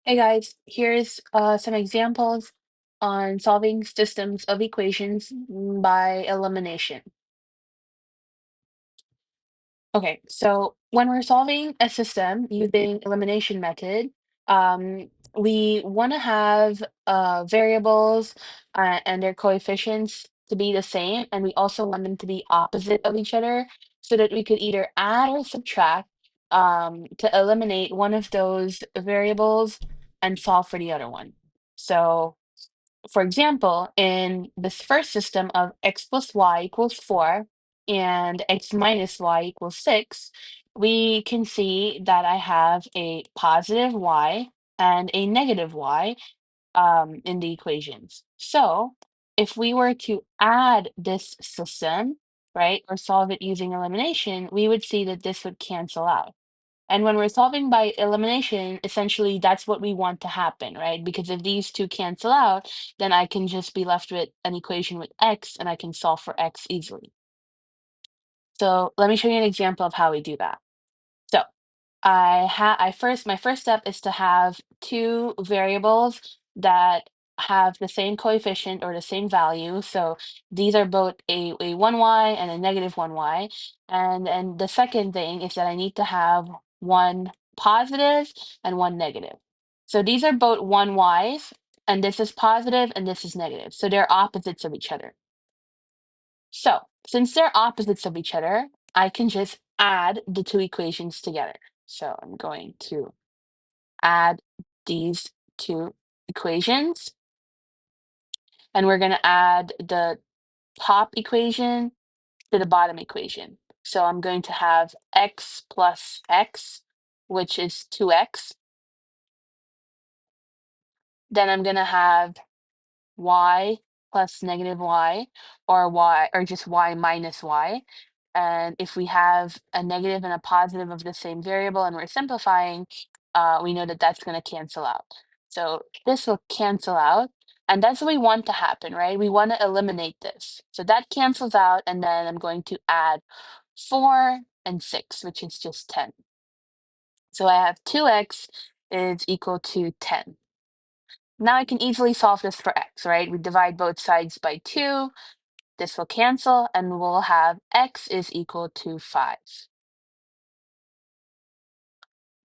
Hey guys, here's some examples on solving systems of equations by elimination. Okay, so when we're solving a system using elimination method, we want to have variables and their coefficients to be the same, and we also want them to be opposite of each other so that we could either add or subtract to eliminate one of those variables and solve for the other one. So for example, in this first system of x plus y equals 4 and x minus y equals 6, we can see that I have a positive y and a negative y in the equations. So if we were to add this system, right, or solve it using elimination, we would see that this would cancel out. And when we're solving by elimination, essentially that's what we want to happen, right? Because if these two cancel out, then I can just be left with an equation with x and I can solve for x easily. So let me show you an example of how we do that. So my first step is to have two variables that have the same coefficient or the same value. So these are both a 1y and a negative 1y. And then the second thing is that I need to have one positive and one negative. So these are both 1y's, and this is positive and this is negative. So they're opposites of each other. So since they're opposites of each other, I can just add the two equations together. So I'm going to add these two equations, and we're going to add the top equation to the bottom equation. So I'm going to have x plus x, which is 2x. Then I'm going to have y plus negative y, or just y minus y. And if we have a negative and a positive of the same variable and we're simplifying, we know that that's going to cancel out. So this will cancel out, and that's what we want to happen, right? We want to eliminate this. So that cancels out, and then I'm going to add 4 and 6, which is just 10. So I have 2x is equal to 10. Now I can easily solve this for x, right? We divide both sides by 2. This will cancel, and we'll have x is equal to 5.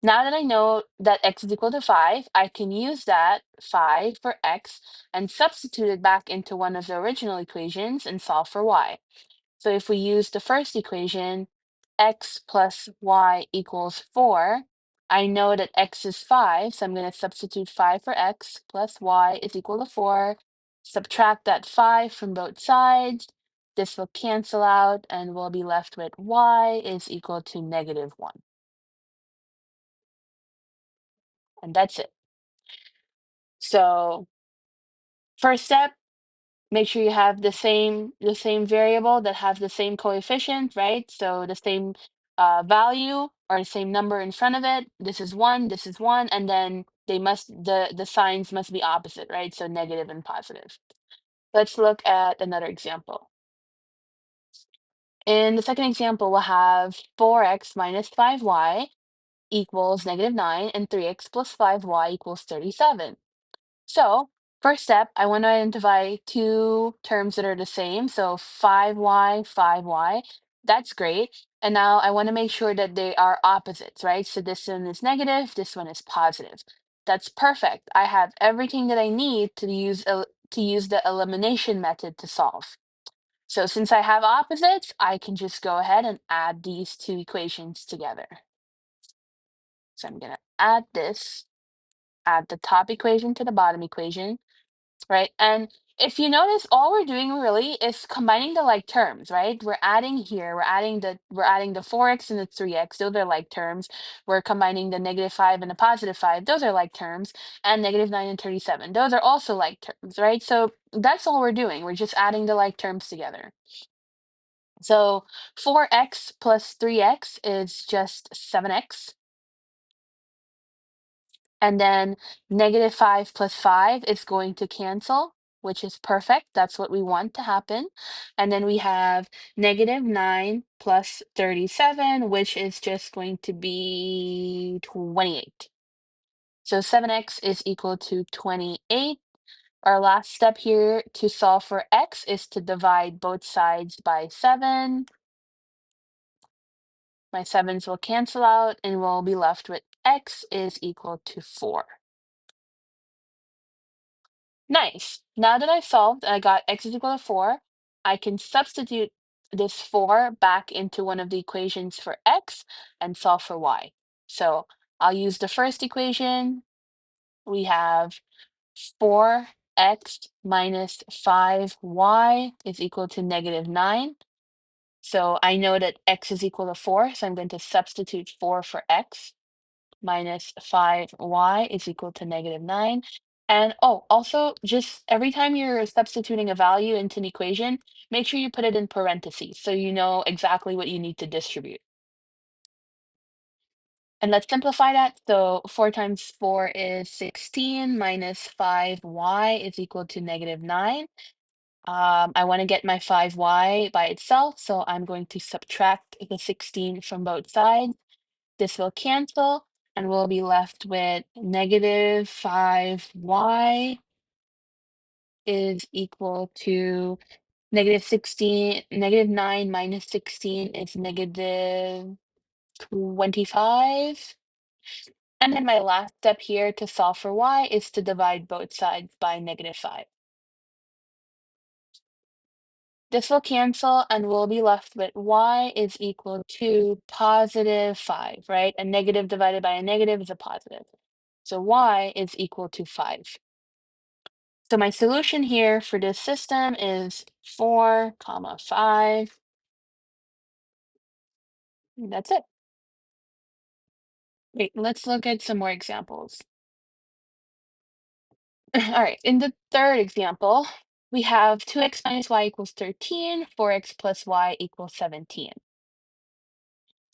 Now that I know that x is equal to 5, I can use that 5 for x and substitute it back into one of the original equations and solve for y. So if we use the first equation, x plus y equals 4, I know that x is 5, so I'm going to substitute 5 for x plus y is equal to 4. Subtract that 5 from both sides. This will cancel out, and we'll be left with y is equal to negative 1. And that's it. So first step, make sure you have the same variable that has the same coefficient, right? So the same value or the same number in front of it. This is 1, and then the signs must be opposite, right? So negative and positive. Let's look at another example. In the second example, we'll have 4x minus 5y equals negative 9, and 3x plus 5y equals 37. So first step, I want to identify two terms that are the same. So 5y, 5y. That's great. And now I want to make sure that they are opposites, right? So this one is negative, this one is positive. That's perfect. I have everything that I need to use the elimination method to solve. So since I have opposites, I can just go ahead and add these two equations together. So I'm going to add the top equation to the bottom equation. Right. And if you notice, all we're doing really is combining the like terms, right? We're adding here, we're adding the 4x and the 3x, those are like terms. We're combining the negative 5 and the positive 5, those are like terms, and negative 9 and 37. Those are also like terms, right? So that's all we're doing. We're just adding the like terms together. So 4x plus 3x is just 7x. And then negative 5 plus 5 is going to cancel, which is perfect. That's what we want to happen. And then we have negative 9 plus 37, which is just going to be 28. So 7x is equal to 28. Our last step here to solve for x is to divide both sides by 7. My 7's will cancel out and we'll be left with x is equal to 4. Nice. Now that I've solved and I got x is equal to 4, I can substitute this 4 back into one of the equations for x and solve for y. So I'll use the first equation. We have 4x minus 5y is equal to -9. So I know that x is equal to 4, so I'm going to substitute 4 for x. Minus 5y is equal to -9. And oh, also, just every time you're substituting a value into an equation, make sure you put it in parentheses so you know exactly what you need to distribute. And let's simplify that. So 4 times 4 is 16 minus 5y is equal to -9. I want to get my 5y by itself, so I'm going to subtract the 16 from both sides. This will cancel, and we'll be left with -5y is equal to -16, -9 minus 16 is -25. And then my last step here to solve for y is to divide both sides by -5. This will cancel and we'll be left with y is equal to +5, right? A negative divided by a negative is a positive. So y is equal to 5. So my solution here for this system is 4 comma 5. And that's it. Wait, let's look at some more examples. All right, in the third example, we have 2x minus y equals 13, 4x plus y equals 17.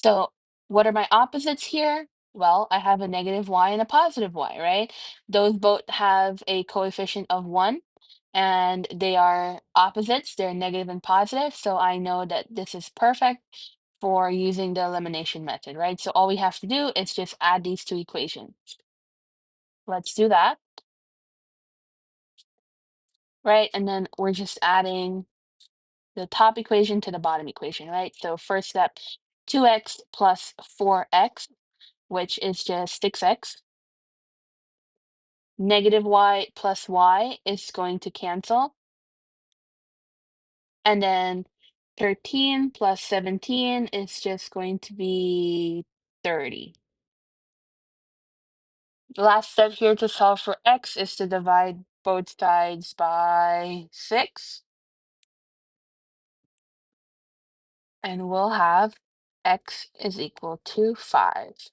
So what are my opposites here? Well, I have a negative y and a positive y, right? Those both have a coefficient of 1, and they are opposites. They're negative and positive, so I know that this is perfect for using the elimination method, right? So all we have to do is just add these two equations. Let's do that, right? And then we're just adding the top equation to the bottom equation, right? So first step, 2x plus 4x, which is just 6x. Negative y plus y is going to cancel. And then 13 plus 17 is just going to be 30. The last step here to solve for x is to divide both sides by 6. And we'll have x is equal to 5.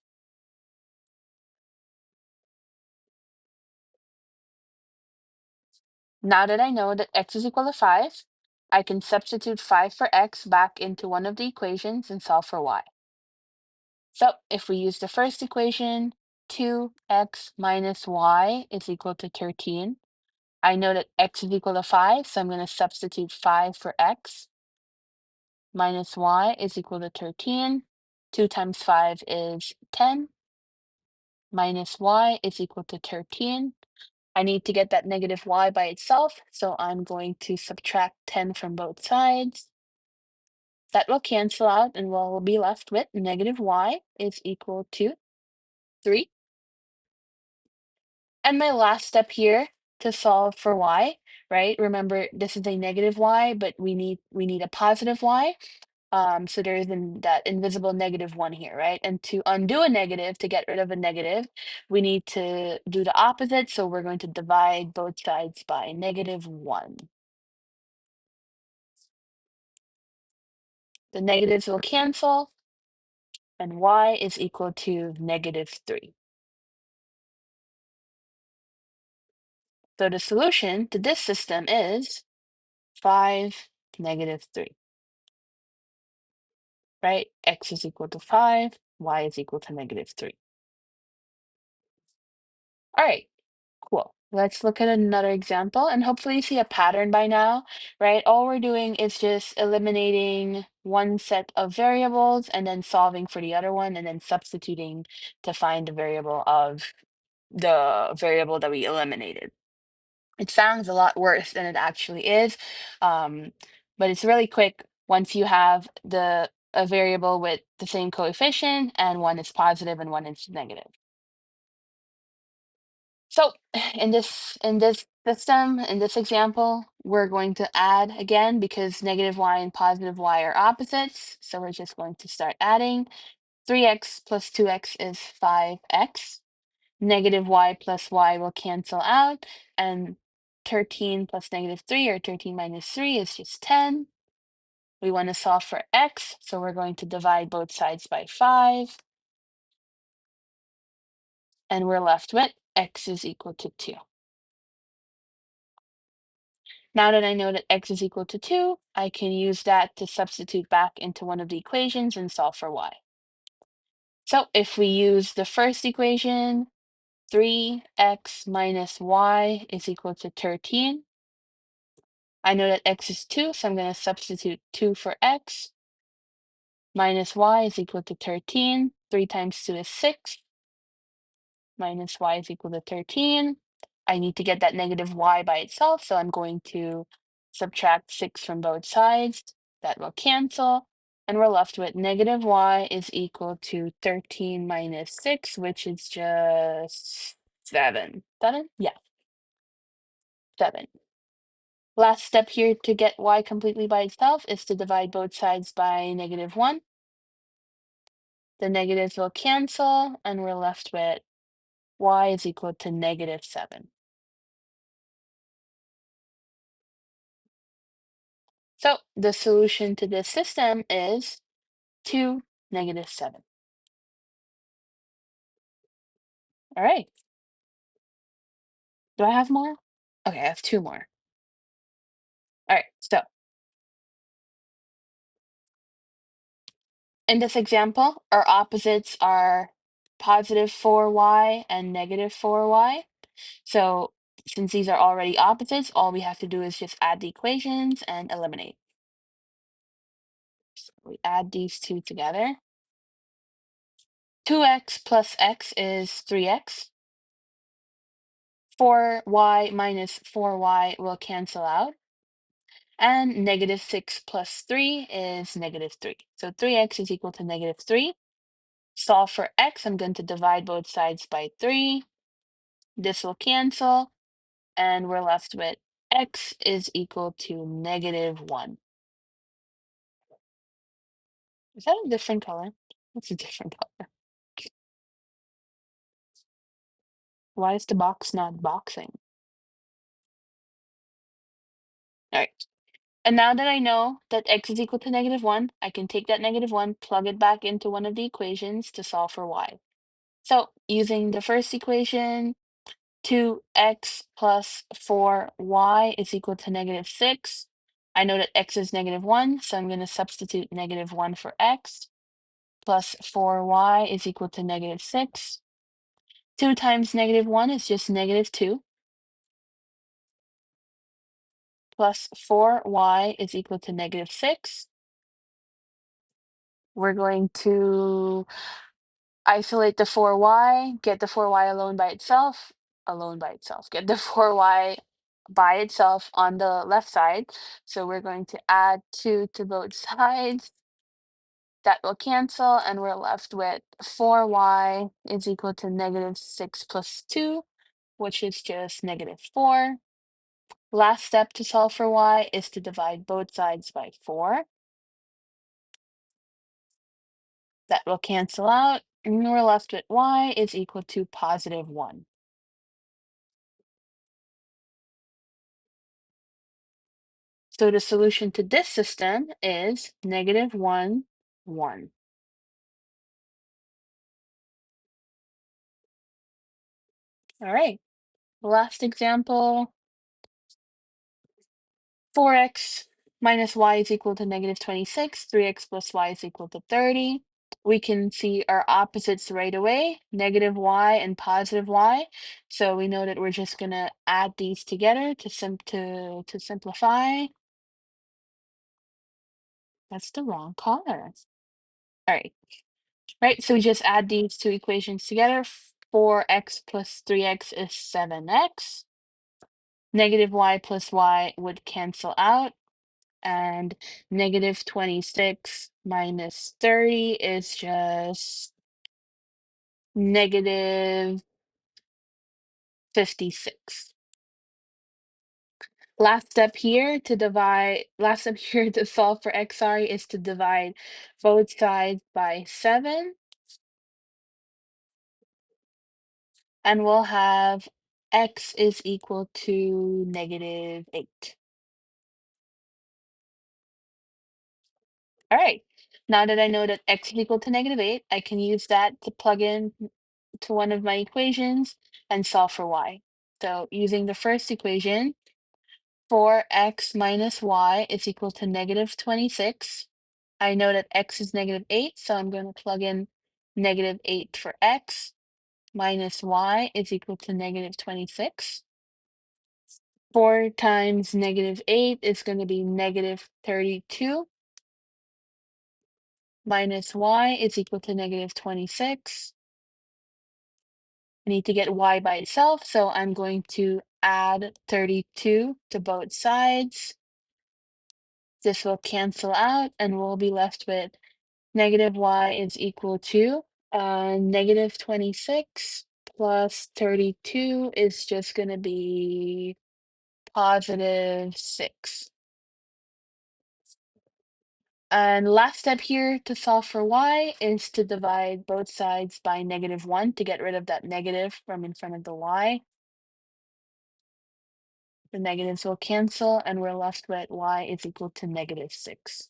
Now that I know that x is equal to 5, I can substitute 5 for x back into one of the equations and solve for y. So if we use the first equation, 2x minus y is equal to 13. I know that x is equal to 5, so I'm going to substitute 5 for x. Minus y is equal to 13. 2 times 5 is 10. Minus y is equal to 13. I need to get that negative y by itself, so I'm going to subtract 10 from both sides. That will cancel out, and we'll be left with negative y is equal to 3. And my last step here to solve for y, right? Remember, this is a negative y, but we need a positive y. So there is that invisible -1 here, right? And to undo a negative, to get rid of a negative, we need to do the opposite. So we're going to divide both sides by -1. The negatives will cancel, and y is equal to -3. So the solution to this system is 5, -3. Right? X is equal to 5, y is equal to -3. All right, cool. Let's look at another example and hopefully you see a pattern by now, right? All we're doing is just eliminating one set of variables and then solving for the other one and then substituting to find the variable of the variable that we eliminated. It sounds a lot worse than it actually is, um, but it's really quick once you have a variable with the same coefficient and one is positive and one is negative. So in this system, in this example, we're going to add again because negative y and positive y are opposites. So we're just going to start adding. 3x plus 2x is 5x. Negative y plus y will cancel out, and 13 plus negative 3 or 13 minus 3 is just 10. We want to solve for x, so we're going to divide both sides by 5, and we're left with x is equal to 2. Now that I know that x is equal to 2, I can use that to substitute back into one of the equations and solve for y. So if we use the first equation, 3x minus y is equal to 13. I know that x is 2, so I'm going to substitute 2 for x. Minus y is equal to 13. 3 times 2 is 6. Minus y is equal to 13. I need to get that negative y by itself, so I'm going to subtract 6 from both sides. That will cancel, and we're left with negative y is equal to 13 minus 6, which is just 7. 7? Yeah, 7. Last step here to get y completely by itself is to divide both sides by negative 1. The negatives will cancel, and we're left with y is equal to negative 7. So the solution to this system is 2, negative 7. All right. Do I have more? Okay, I have 2 more. All right, so in this example, our opposites are positive 4y and negative 4y. So since these are already opposites, all we have to do is just add the equations and eliminate. So we add these two together. 2x plus x is 3x. 4y minus 4y will cancel out. And negative 6 plus 3 is negative 3. So 3x is equal to negative 3. Solve for x, I'm going to divide both sides by 3. This will cancel, and we're left with x is equal to negative 1. Is that a different color? That's a different color. Why is the box not boxing? All right. And now that I know that x is equal to negative 1, I can take that negative 1, plug it back into one of the equations to solve for y. So using the first equation, 2x plus 4y is equal to negative 6. I know that x is negative 1, so I'm going to substitute negative 1 for x, plus 4y is equal to negative 6. 2 times negative 1 is just negative 2, plus 4y is equal to negative 6. We're going to isolate the 4y, get the 4y alone by itself, get the 4y by itself on the left side. So we're going to add 2 to both sides. That will cancel, and we're left with 4y is equal to negative 6 plus 2, which is just negative 4. Last step to solve for y is to divide both sides by 4. That will cancel out, and we're left with y is equal to positive 1. So the solution to this system is negative 1, 1. All right, last example, 4x minus y is equal to negative 26, 3x plus y is equal to 30. We can see our opposites right away, negative y and positive y. So we know that we're just going to add these together to simplify. That's the wrong color. All right. Right, so we just add these two equations together. 4x plus 3x is 7x. Negative y plus y would cancel out, and negative 26 minus 30 is just negative 56. Last step here to solve for x, sorry, is to divide both sides by 7, and we'll have x is equal to negative 8. All right, now that I know that x is equal to negative 8, I can use that to plug in to one of my equations and solve for y. So using the first equation, 4x minus y is equal to negative 26. I know that x is negative 8, so I'm going to plug in negative 8 for x, minus y is equal to negative 26. 4 times negative 8 is going to be negative 32, minus y is equal to negative 26. I need to get y by itself, so I'm going to add 32 to both sides. This will cancel out, and we'll be left with negative y is equal to negative 26 plus 32 is just going to be positive 6. And last step here to solve for y is to divide both sides by negative 1 to get rid of that negative from in front of the y. The negatives will cancel, and we're left with y is equal to negative 6.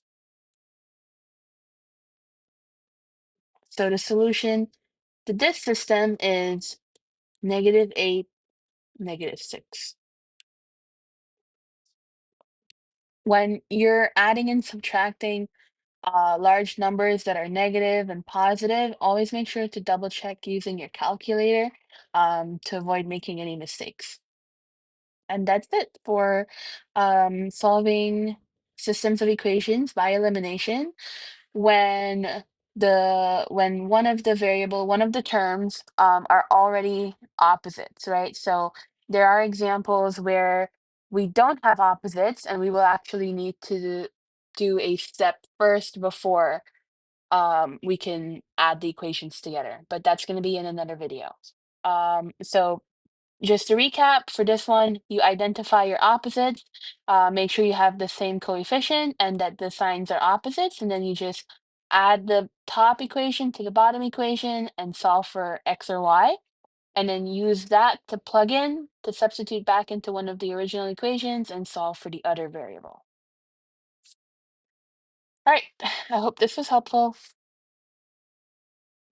So the solution to this system is negative 8, negative 6. When you're adding and subtracting large numbers that are negative and positive, always make sure to double check using your calculator to avoid making any mistakes. And that's it for solving systems of equations by elimination. When one of the terms are already opposites, right? So there are examples where we don't have opposites, and we will actually need to do a step first before we can add the equations together, but that's going to be in another video. So just to recap, for this one, you identify your opposites, make sure you have the same coefficient and that the signs are opposites, and then you just add the top equation to the bottom equation and solve for x or y, and then use that to plug in to substitute back into one of the original equations and solve for the other variable. All right, I hope this was helpful.